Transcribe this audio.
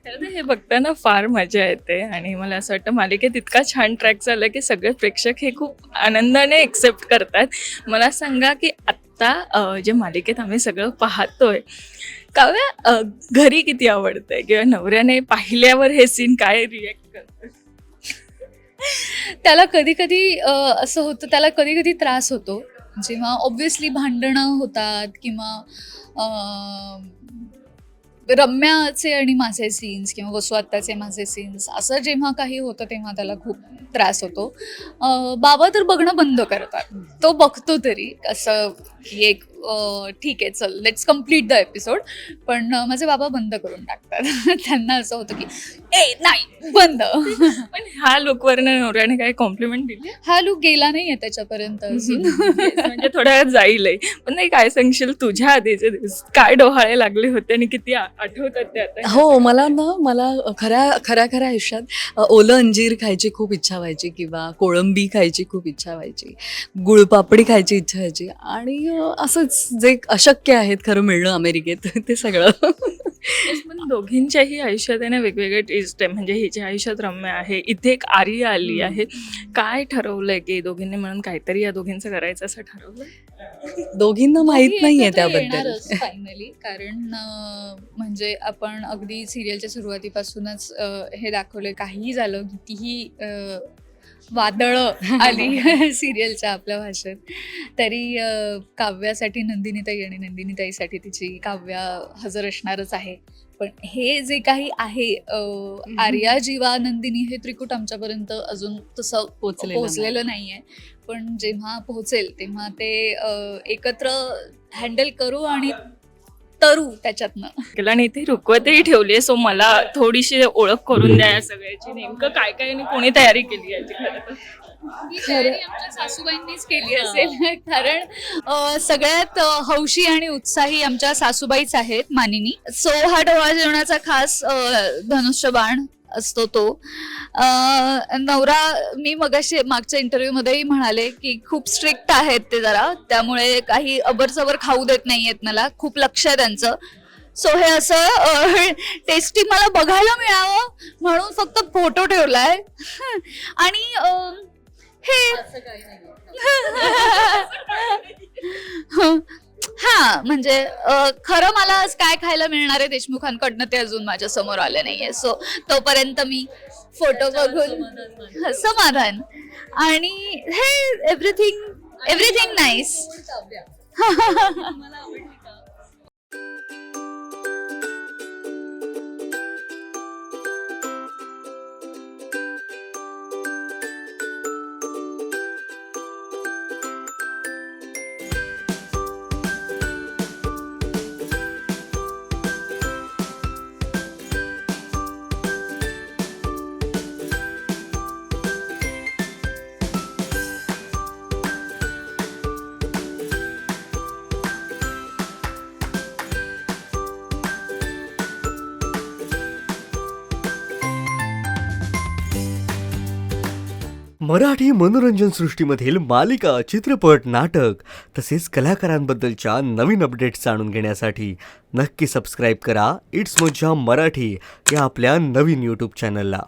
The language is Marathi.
खरं तर हे बघताना फार मजा येते आणि मला असं वाटतं मालिकेत इतका छान ट्रॅक झाला की सगळे प्रेक्षक हे खूप आनंदाने एक्सेप्ट करतात. मला सांगा की आत्ता जे मालिकेत आम्ही सगळं पाहतोय, काव्या घरी किती आवडतंय किंवा नवऱ्याने पाहिल्यावर हे सीन काय रिॲक्ट करतं? त्याला कधी कधी असं होतं, त्याला कधी कधी त्रास होतो जेव्हा ऑब्व्हियसली भांडणं होतात किंवा अं, रम्याचे आणि माझे सीन्स किंवा वसू आत्ताचे माझे सीन्स असं जेव्हा काही होतं तेव्हा त्याला खूप त्रास होतो. बाबा तर बघणं बंद करतात, तो बघतो तरी असं की एक ठीक आहे चल लेट्स कम्प्लीट द एपिसोड. पण माझे बाबा बंद करून टाकतात. त्यांना असं होतं की ए नाही बंद. पण ह्या लुकवरनं नवऱ्याने काय कॉम्प्लिमेंट दिली? हा लूक गेला नाहीये त्याच्यापर्यंत अजून. म्हणजे थोड्या वेळात जाईलही. पण नाही, काय सांगशील तुझ्या आधीचे दिवस काय डोहाळे लागले होते आणि किती आठवतात ते आता? हो, मला खऱ्या खऱ्या खऱ्या आयुष्यात ओलं अंजीर खायची खूप इच्छा व्हायची किंवा कोळंबी खायची खूप इच्छा व्हायची, गुळपापडी खायची इच्छा व्हायची आणि असंच जे अशक्य आहेत खरं मिळणं अमेरिकेत ते सगळं. पण दोघींच्याही आयुष्यात आहे ना वेगवेगळे टेस्ट आहे. म्हणजे हिच्या आयुष्यात रम्या आहे, इथे एक आर्या आली आहे. काय ठरवलंय की दोघींनी म्हणून काहीतरी या दोघींचं करायचं असं ठरवलं? दोघींना माहित नाहीये त्याबद्दल. फायनली कारण म्हणजे आपण अगदी सिरियलच्या सुरुवातीपासूनच हे दाखवलंय, काहीही झालं कितीही वादळं आली सिरियलच्या आपल्या भाषेत तरी काव्यासाठी नंदिनीताई आणि नंदिनीताईसाठी तिची काव्या हजर असणारच आहे. पण हे जे काही आहे आर्या जीवा नंदिनी हे त्रिकूट आमच्यापर्यंत अजून तसं पोहोचलेलं नाहीये. पण जेव्हा पोहोचेल तेव्हा ते एकत्र हँडल करू आणि तरू त्याच्यातनं. केलं आणि इथे रुखवतही ठेवली आहे. सो मला थोडीशी ओळख करून द्या या सगळ्याची, नेमकं काय काय आणि कोणी तयारी केली याची? खरं तर ही तयारी आमच्या सासूबाईंनीच केली असेल. कारण सगळ्यात हौशी आणि उत्साही आमच्या सासूबाईच आहेत मानिनी. सो हा डोळा जेवणाचा खास धनुष्यबाण असतो तो. नवरा मी मगाशी मागच्या इंटरव्ह्यू मध्येही म्हणाले की खूप स्ट्रिक्ट आहेत ते जरा, त्यामुळे काही अबरसबर खाऊ देत नाहीयेत मला, खूप लक्ष आहे त्यांचं. सो हे असं टेस्टी मला बघायला मिळावं म्हणून फक्त फोटो ठेवलाय आणि हे हा म्हणजे खरं मला आज काय खायला मिळणार आहे देशमुखांकडनं ते अजून माझ्या समोर आलं नाहीये. सो तोपर्यंत मी फोटो बघून समाधान आणि हे एव्हरीथिंग नाईस. मराठी मनोरंजन सृष्टीमधील मालिका, चित्रपट, नाटक तसेच कलाकारांबद्दलच्या नवीन अपडेट्स जाणून घेण्यासाठी नक्की सबस्क्राईब करा इट्स मज्जा मराठी या आपल्या नवीन यूट्यूब चॅनलला.